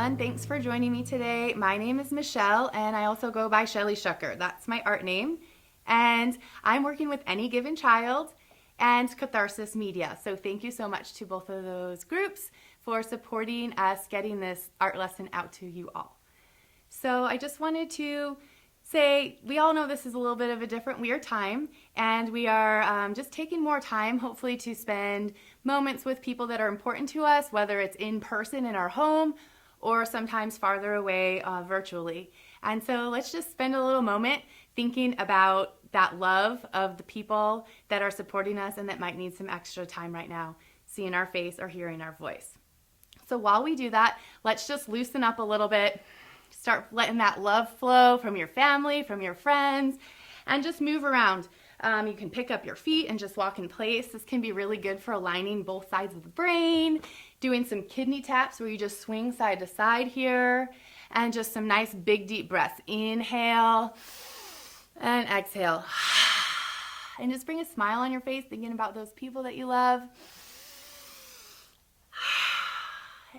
everyone. Thanks for joining me today. My name is Michelle, and I also go by Shelly Shucker. That's my art name. And I'm working with Any Given Child and Catharsis Media. So thank you so much to both of those groups for supporting us getting this art lesson out to you all. So I just wanted to say, we all know this is a little bit of a different, weird time, and we are just taking more time, hopefully, to spend moments with people that are important to us, whether it's in person in our home or sometimes farther away virtually. And so let's just spend a little moment thinking about that love of the people that are supporting us and that might need some extra time right now, seeing our face or hearing our voice. So while we do that, let's just loosen up a little bit, start letting that love flow from your family, from your friends, and just move around. You can pick up your feet and just walk in place. This can be really good for aligning both sides of the brain, doing some kidney taps where you just swing side to side here, and just some nice big deep breaths. Inhale and exhale. And just bring a smile on your face, thinking about those people that you love.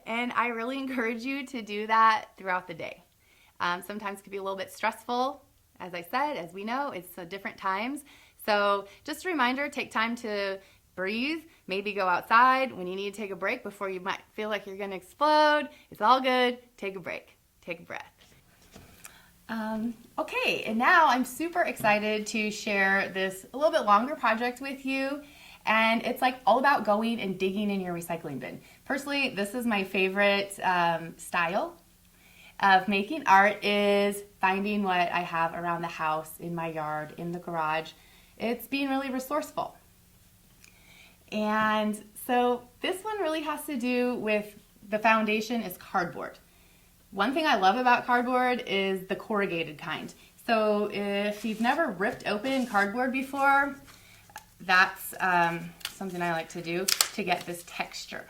And I really encourage you to do that throughout the day. Sometimes it can be a little bit stressful. As I said, as we know, it's different times. So just a reminder, take time to breathe, maybe go outside when you need to take a break before you might feel like you're going to explode. It's all good. Take a break. Take a breath. Okay, and now I'm super excited to share this a little bit longer project with you. And it's like all about going and digging in your recycling bin. Personally, this is my favorite style of making art, is finding what I have around the house, in my yard, in the garage. It's being really resourceful. And so this one really has to do with the foundation is cardboard. One thing I love about cardboard is the corrugated kind. So if you've never ripped open cardboard before, that's something I like to do to get this texture.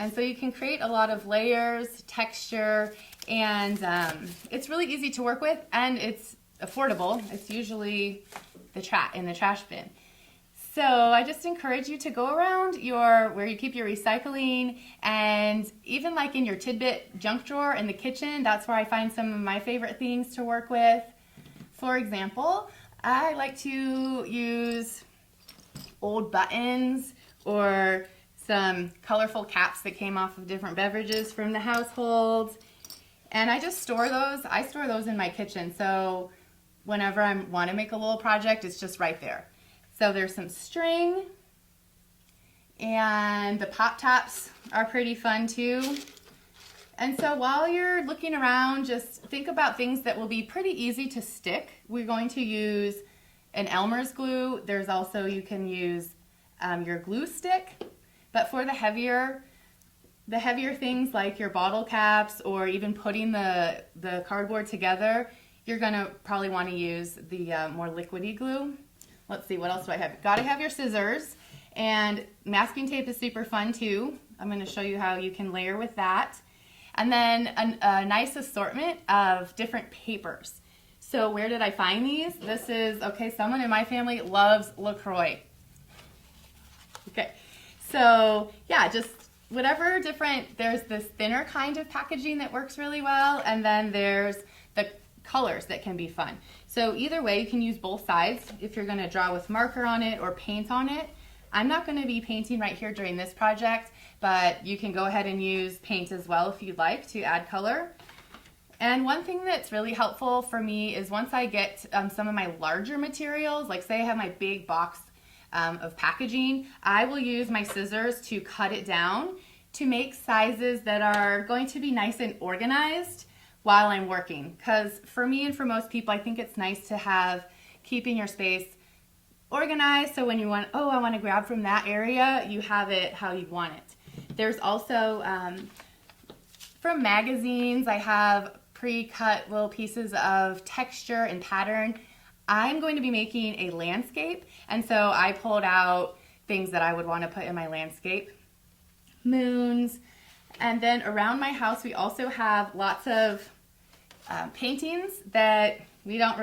And so you can create a lot of layers, texture, and it's really easy to work with, and it's affordable. It's usually in the trash bin. So I just encourage you to go around where you keep your recycling, and even like in your tidbit junk drawer in the kitchen, that's where I find some of my favorite things to work with. For example, I like to use old buttons or some colorful caps that came off of different beverages from the household. And I just store those. I store those in my kitchen. So whenever I want to make a little project, it's just right there. So there's some string, and the pop tops are pretty fun too. And so while you're looking around, just think about things that will be pretty easy to stick. We're going to use an Elmer's glue. There's also, you can use your glue stick. But for the heavier things like your bottle caps or even putting the cardboard together, you're gonna probably want to use the more liquidy glue. Let's see, what else do I have? Gotta have your scissors, and masking tape is super fun too. I'm gonna show you how you can layer with that. And then a nice assortment of different papers. So where did I find these? This is, okay, someone in my family loves LaCroix. Okay, so yeah, just whatever different, there's this thinner kind of packaging that works really well, and then there's the colors that can be fun. So either way, you can use both sides if you're gonna draw with marker on it or paint on it. I'm not gonna be painting right here during this project, but you can go ahead and use paint as well if you'd like to add color. And one thing that's really helpful for me is once I get some of my larger materials, like say I have my big box of packaging, I will use my scissors to cut it down to make sizes that are going to be nice and organized while I'm working. Because for me and for most people, I think it's nice to have keeping your space organized, so when you want, oh, I want to grab from that area, you have it how you want it. There's also, from magazines, I have pre-cut little pieces of texture and pattern. I'm going to be making a landscape, and so I pulled out things that I would want to put in my landscape. Moons, and then around my house we also have lots of paintings that we're not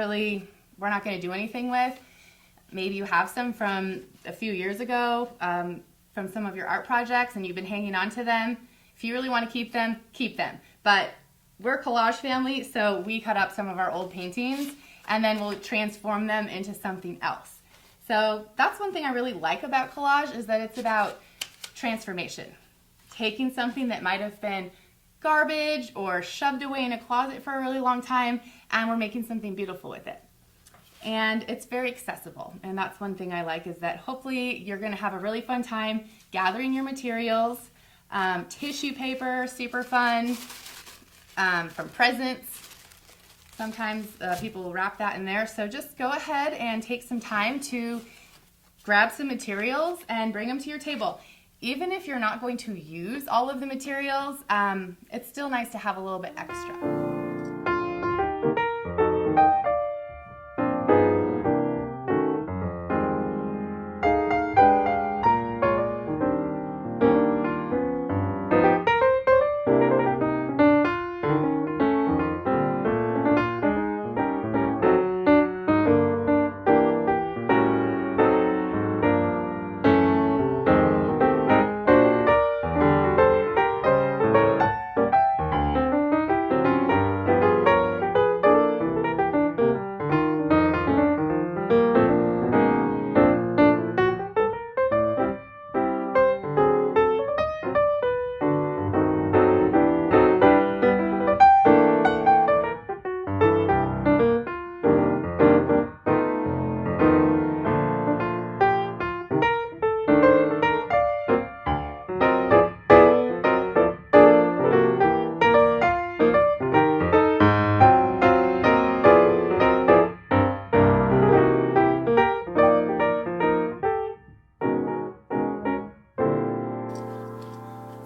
going to do anything with. Maybe you have some from a few years ago. from some of your art projects and you've been hanging on to them. If you really want to keep them, keep them. But we're a collage family, so we cut up some of our old paintings and then we'll transform them into something else. So that's one thing I really like about collage, is that it's about transformation. Taking something that might have been garbage or shoved away in a closet for a really long time, and we're making something beautiful with it. And it's very accessible, and that's one thing I like, is that hopefully you're going to have a really fun time gathering your materials. Tissue paper, super fun, from presents. Sometimes people will wrap that in there, so just go ahead and take some time to grab some materials and bring them to your table. Even if you're not going to use all of the materials, it's still nice to have a little bit extra.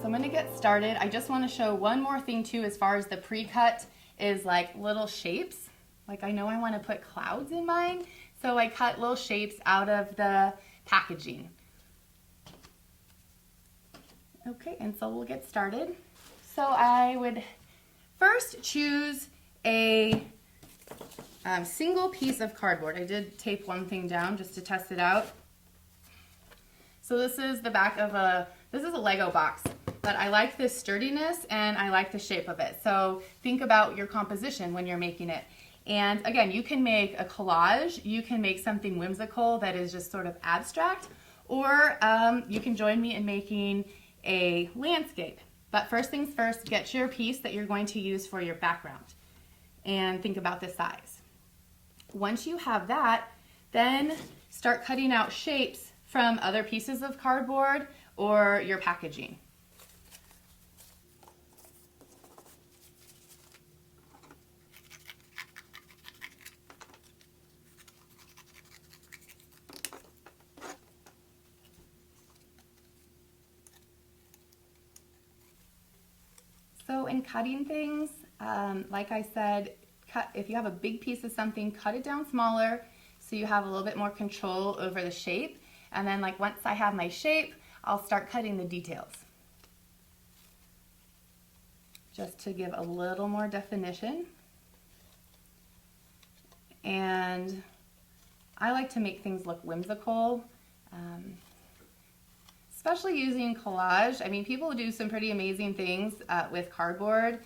I'm going to get started. I just want to show one more thing too, as far as the pre-cut, is like little shapes. Like, I know I want to put clouds in mine, so I cut little shapes out of the packaging. Okay, and so we'll get started. So I would first choose a single piece of cardboard. I did tape one thing down just to test it out. So this is the back of this is a Lego box. But I like this sturdiness and I like the shape of it. So think about your composition when you're making it. And again, you can make a collage, you can make something whimsical that is just sort of abstract, or you can join me in making a landscape. But first things first, get your piece that you're going to use for your background and think about the size. Once you have that, then start cutting out shapes from other pieces of cardboard or your packaging. So in cutting things, like I said, if you have a big piece of something, cut it down smaller so you have a little bit more control over the shape. And then like once I have my shape, I'll start cutting the details, just to give a little more definition. And I like to make things look whimsical. Especially using collage. I mean, people do some pretty amazing things with cardboard,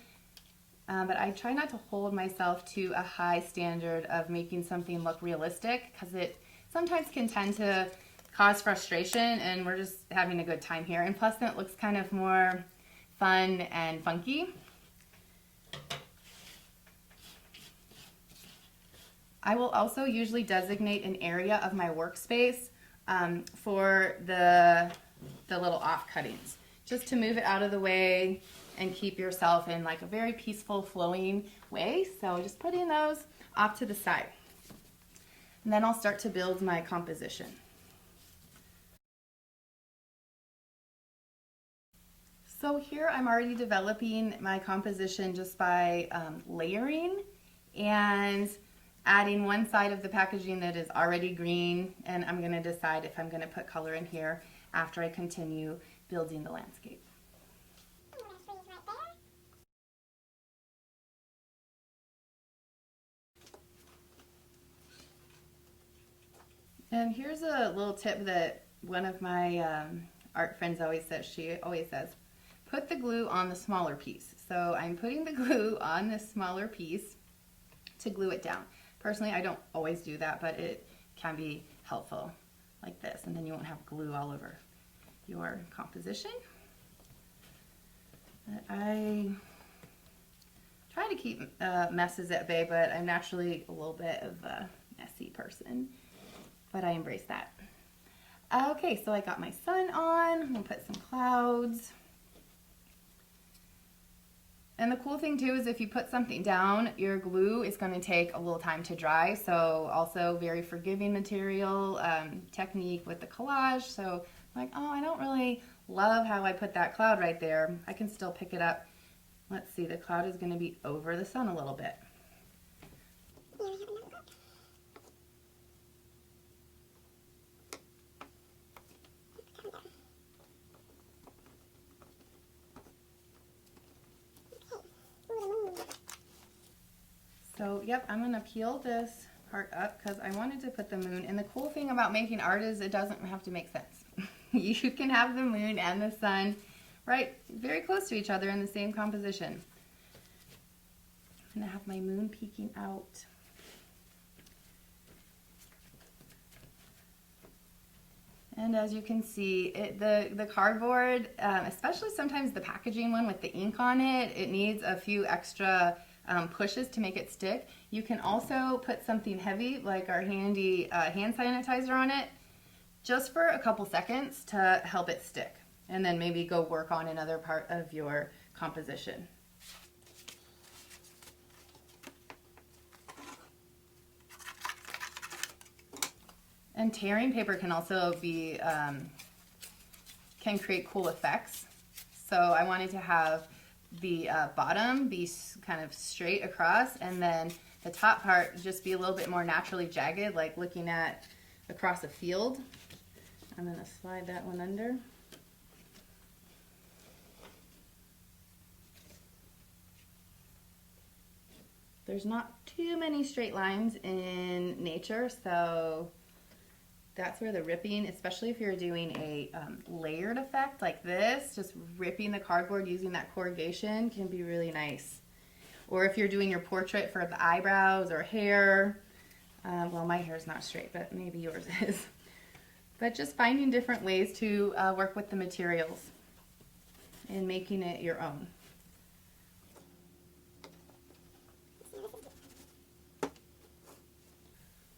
but I try not to hold myself to a high standard of making something look realistic, because it sometimes can tend to cause frustration, and we're just having a good time here. And plus, it looks kind of more fun and funky. I will also usually designate an area of my workspace for the little off cuttings, just to move it out of the way and keep yourself in like a very peaceful flowing way. So just putting those off to the side. And then I'll start to build my composition. So here I'm already developing my composition just by layering and adding one side of the packaging that is already green, and I'm going to decide if I'm going to put color in here after I continue building the landscape. And here's a little tip that one of my art friends always says, she always says, put the glue on the smaller piece. So I'm putting the glue on this smaller piece to glue it down. Personally, I don't always do that, but it can be helpful like this, and then you won't have glue all over your composition. I try to keep messes at bay, but I'm naturally a little bit of a messy person, but I embrace that. Okay, so I got my sun on. I'm gonna put some clouds. And the cool thing too is if you put something down, your glue is going to take a little time to dry. So also very forgiving material technique with the collage. So I'm like, oh, I don't really love how I put that cloud right there. I can still pick it up. Let's see, the cloud is going to be over the sun a little bit. So, yep, I'm going to peel this part up because I wanted to put the moon. And the cool thing about making art is it doesn't have to make sense. You can have the moon and the sun right very close to each other in the same composition. I'm going to have my moon peeking out. And as you can see, the cardboard, especially sometimes the packaging one with the ink on it, it needs a few extra pushes to make it stick. You can also put something heavy like our handy hand sanitizer on it just for a couple seconds to help it stick, and then maybe go work on another part of your composition. And tearing paper can also be can create cool effects. So I wanted to have the bottom be kind of straight across, and then the top part just be a little bit more naturally jagged, like looking at across a field. I'm going to slide that one under. There's not too many straight lines in nature, so that's where the ripping, especially if you're doing a layered effect like this, just ripping the cardboard using that corrugation can be really nice. Or if you're doing your portrait for the eyebrows or hair, well, my hair's not straight, but maybe yours is. But just finding different ways to work with the materials and making it your own.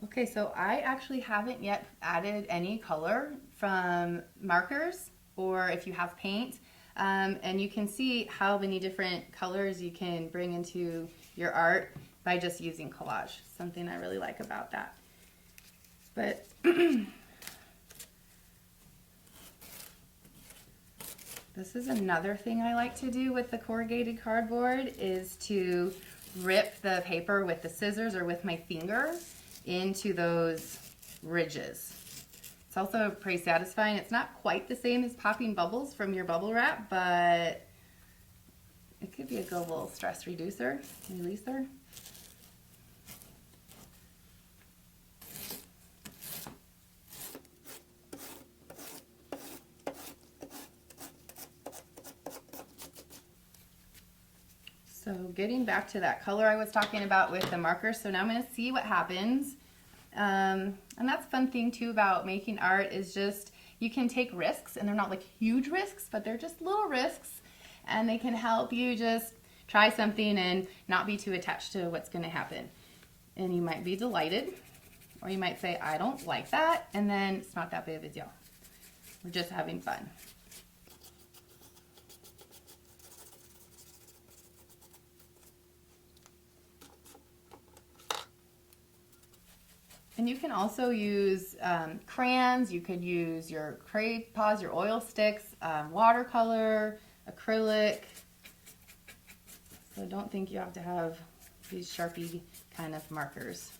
Okay, so I actually haven't yet added any color from markers, or if you have paint, and you can see how many different colors you can bring into your art by just using collage. Something I really like about that. But this is another thing I like to do with the corrugated cardboard, is to rip the paper with the scissors or with my finger into those ridges. It's also pretty satisfying. It's not quite the same as popping bubbles from your bubble wrap, but it could be a good little stress releaser. So getting back to that color I was talking about with the marker, so now I'm going to see what happens. And that's a fun thing too about making art, is just you can take risks, and they're not like huge risks, but they're just little risks, and they can help you just try something and not be too attached to what's going to happen. And you might be delighted, or you might say, I don't like that, and then it's not that big of a deal. We're just having fun. And you can also use crayons. You could use your crayon paws, your oil sticks, watercolor, acrylic. So don't think you have to have these Sharpie kind of markers.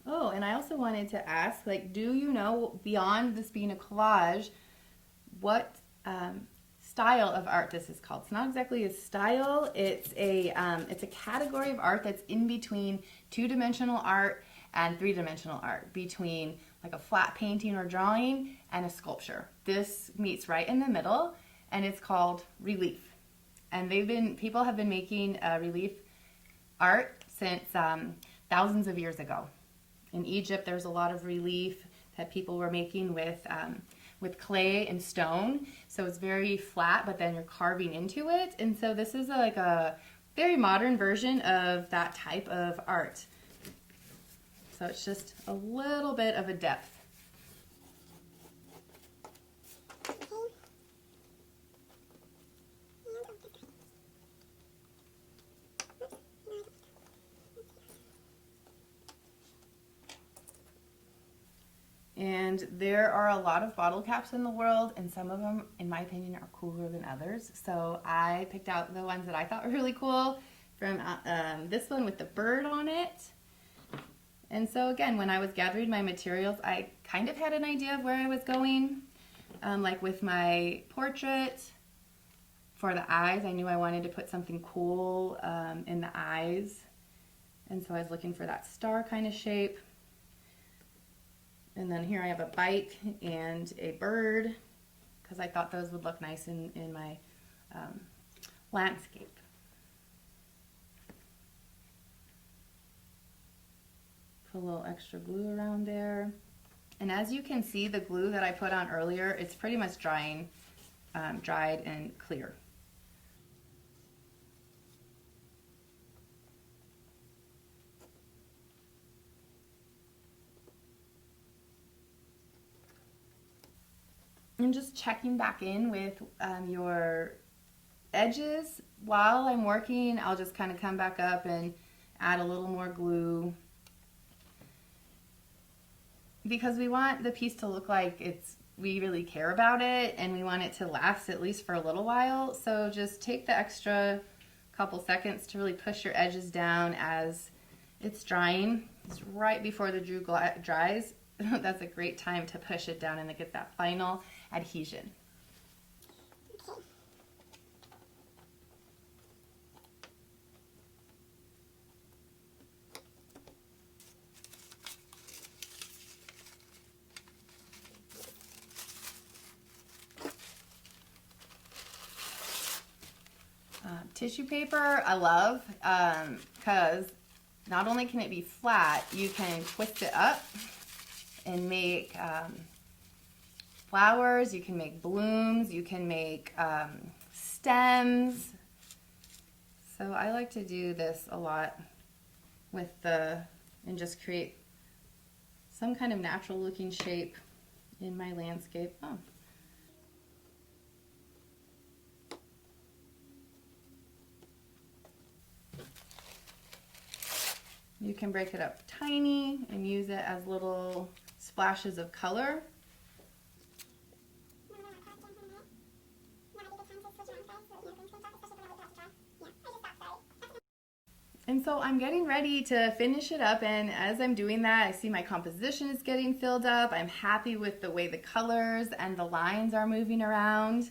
Oh, and I also wanted to ask, like, do you know, beyond this being a collage, what style of art this is called? It's not exactly a style. It's a category of art that's in between two-dimensional art and three-dimensional art, between like a flat painting or drawing and a sculpture. This meets right in the middle, and it's called relief. And people have been making relief art since thousands of years ago. In Egypt, there's a lot of relief that people were making with clay and stone. So it's very flat, but then you're carving into it. And so this is like a very modern version of that type of art. So it's just a little bit of a depth. And there are a lot of bottle caps in the world, and some of them, in my opinion, are cooler than others. So I picked out the ones that I thought were really cool from this one with the bird on it. And so again, when I was gathering my materials, I kind of had an idea of where I was going. Like with my portrait, for the eyes, I knew I wanted to put something cool in the eyes. And so I was looking for that star kind of shape. And then here I have a bike and a bird, because I thought those would look nice in my landscape. Put a little extra glue around there. And as you can see, the glue that I put on earlier, it's pretty much dried and clear. And just checking back in with your edges. While I'm working, I'll just kind of come back up and add a little more glue, because we want the piece to look like we really care about it, and we want it to last at least for a little while. So just take the extra couple seconds to really push your edges down as it's drying. It's right before the glue dries. That's a great time to push it down and to get that final adhesion. Tissue paper I love, because not only can it be flat, you can twist it up and make flowers, you can make blooms, you can make stems. So I like to do this a lot and just create some kind of natural looking shape in my landscape. Oh. You can break it up tiny and use it as little splashes of color. And so I'm getting ready to finish it up, and as I'm doing that, I see my composition is getting filled up. I'm happy with the way the colors and the lines are moving around.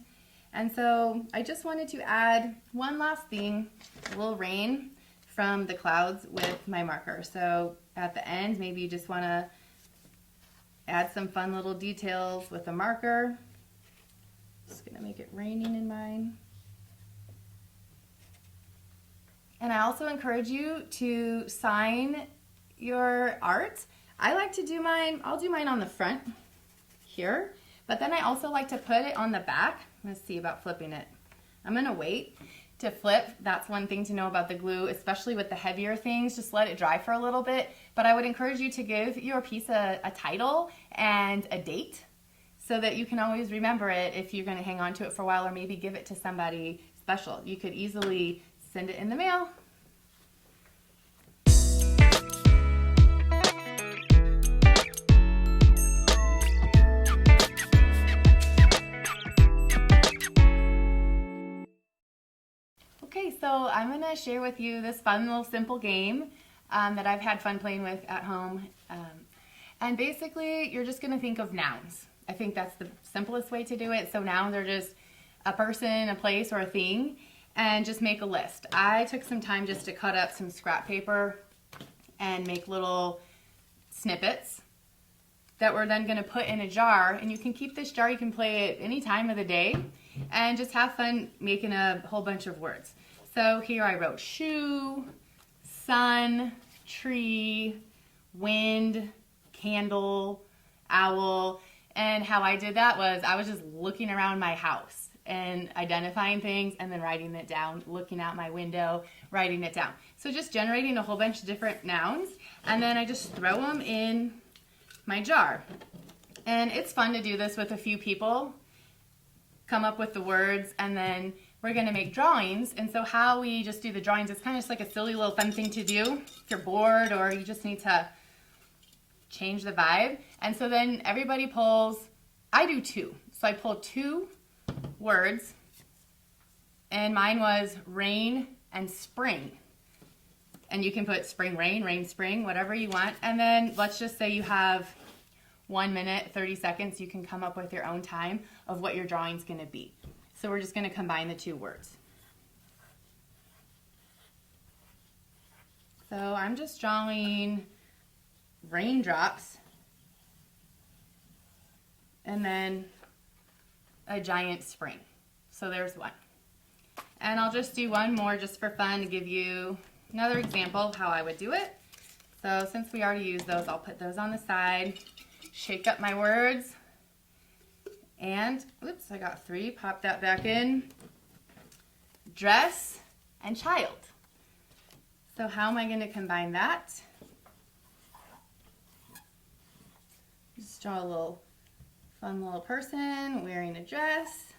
And so I just wanted to add one last thing, a little rain from the clouds with my marker. So at the end, maybe you just want to add some fun little details with a marker. Just gonna make it raining in mine. And I also encourage you to sign your art. I like to do mine, I'll do mine on the front here, but then I also like to put it on the back. Let's see about flipping it. I'm gonna wait to flip. That's one thing to know about the glue, especially with the heavier things. Just let it dry for a little bit. But I would encourage you to give your piece a title and a date, so that you can always remember it if you're going to hang on to it for a while, or maybe give it to somebody special. You could easily send it in the mail. Okay, so I'm going to share with you this fun little simple game that I've had fun playing with at home And basically, you're just gonna think of nouns. I think that's the simplest way to do it. So nouns are just a person, a place, or a thing, and just make a list. I took some time just to cut up some scrap paper and make little snippets that we're then gonna put in a jar, and you can keep this jar, you can play it any time of the day, and just have fun making a whole bunch of words. So here I wrote shoe, sun, tree, wind, candle, owl, and how I did that was I was just looking around my house and identifying things and then writing it down, looking out my window, writing it down. So just generating a whole bunch of different nouns, and then I just throw them in my jar. And it's fun to do this with a few people, come up with the words, and then we're gonna make drawings. And so how we just do the drawings is kind of just like a silly little fun thing to do if you're bored or you just need to change the vibe. And so then everybody pulls, I do two. So I pull two words, and mine was rain and spring. And you can put spring, rain, spring, whatever you want. And then let's just say you have 1 minute, 30 seconds. You can come up with your own time of what your drawing's gonna be. So we're just gonna combine the two words. So I'm just drawing raindrops and then a giant spring. So there's one. And I'll just do one more just for fun to give you another example of how I would do it. So since we already used those, I'll put those on the side, shake up my words, and oops, I got three, pop that back in. Dress and child. So how am I going to combine that? Just draw a little fun little person wearing a dress.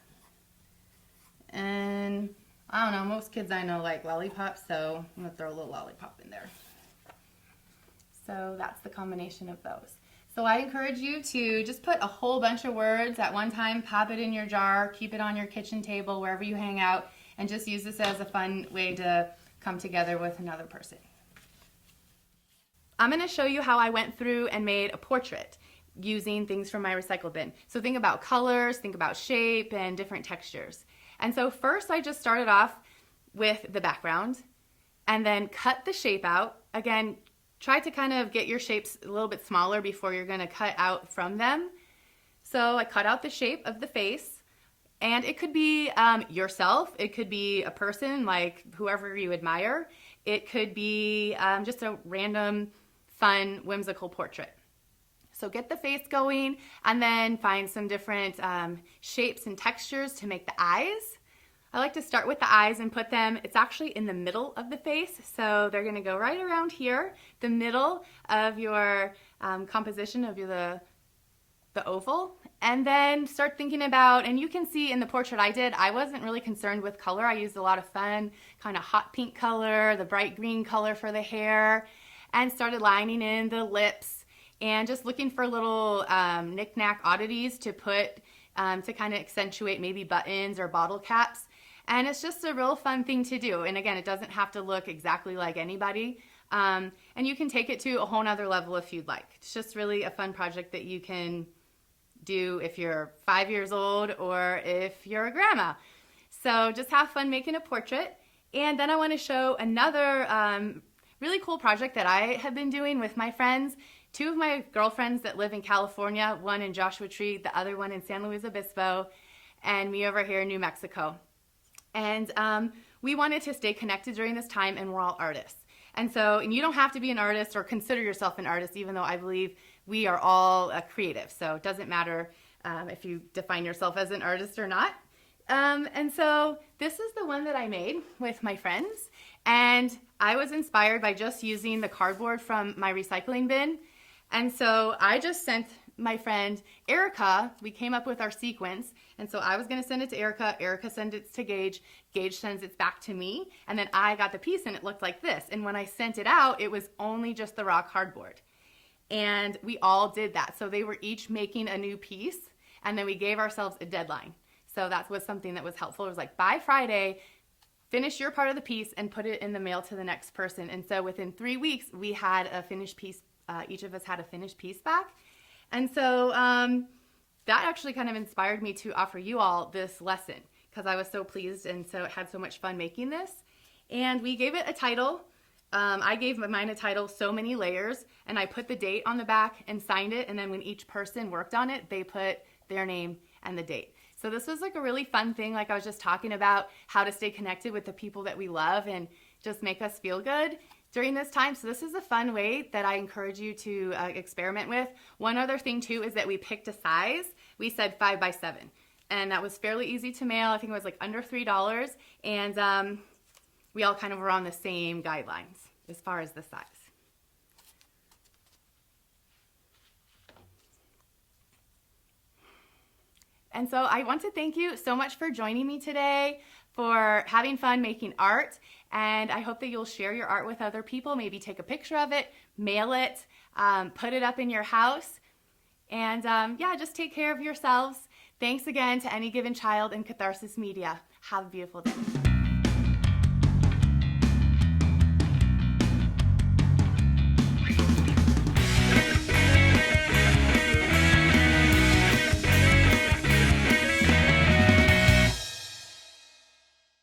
And I don't know, most kids I know like lollipops, so I'm going to throw a little lollipop in there. So that's the combination of those. So I encourage you to just put a whole bunch of words at one time, pop it in your jar, keep it on your kitchen table, wherever you hang out, and just use this as a fun way to come together with another person. I'm going to show you how I went through and made a portrait using things from my recycle bin. So think about colors, think about shape, and different textures. And so first I just started off with the background and then cut the shape out. Again, try to kind of get your shapes a little bit smaller before you're going to cut out from them. So I cut out the shape of the face, and it could be yourself, it could be a person like whoever you admire, it could be just a random, fun, whimsical portrait. So get the face going and then find some different shapes and textures to make the eyes. I like to start with the eyes and put them, it's actually in the middle of the face, so they're gonna go right around here, the middle of your composition of the oval, and then start thinking about, and you can see in the portrait I did, I wasn't really concerned with color. I used a lot of fun, kind of hot pink color, the bright green color for the hair, and started lining in the lips, and just looking for little knick-knack oddities to put to kind of accentuate maybe buttons or bottle caps. And it's just a real fun thing to do. And again, it doesn't have to look exactly like anybody. And you can take it to a whole nother level if you'd like. It's just really a fun project that you can do if you're 5 years old or if you're a grandma. So just have fun making a portrait. And then I want to show another really cool project that I have been doing with my friends. Two of my girlfriends that live in California, one in Joshua Tree, the other one in San Luis Obispo, and me over here in New Mexico. And we wanted to stay connected during this time, and we're all artists. And so, and you don't have to be an artist or consider yourself an artist, even though I believe we are all creative. So it doesn't matter if you define yourself as an artist or not. And so this is the one that I made with my friends. And I was inspired by just using the cardboard from my recycling bin. And so I just sent my friend Erica, we came up with our sequence, and so I was going to send it to Erica, Erica sent it to Gage, Gage sends it back to me, and then I got the piece and it looked like this. And when I sent it out, it was only just the raw cardboard. And we all did that. So they were each making a new piece, and then we gave ourselves a deadline. So that was something that was helpful. It was like, by Friday, finish your part of the piece and put it in the mail to the next person. And so within 3 weeks, we had a finished piece each of us had a finished piece back. And so that actually kind of inspired me to offer you all this lesson because I was so pleased and so had so much fun making this. And we gave it a title. I gave mine a title, So Many Layers, and I put the date on the back and signed it. And then when each person worked on it, they put their name and the date. So this was like a really fun thing, like I was just talking about how to stay connected with the people that we love and just make us feel good during this time. So this is a fun way that I encourage you to experiment with. One other thing too is that we picked a size. We said 5 by 7, and that was fairly easy to mail. I think it was like under $3, and we all kind of were on the same guidelines as far as the size. And so I want to thank you so much for joining me today, for having fun making art, and I hope that you'll share your art with other people, maybe take a picture of it, mail it, put it up in your house, and yeah, just take care of yourselves. Thanks again to Any Given Child and Catharsis Media. Have a beautiful day.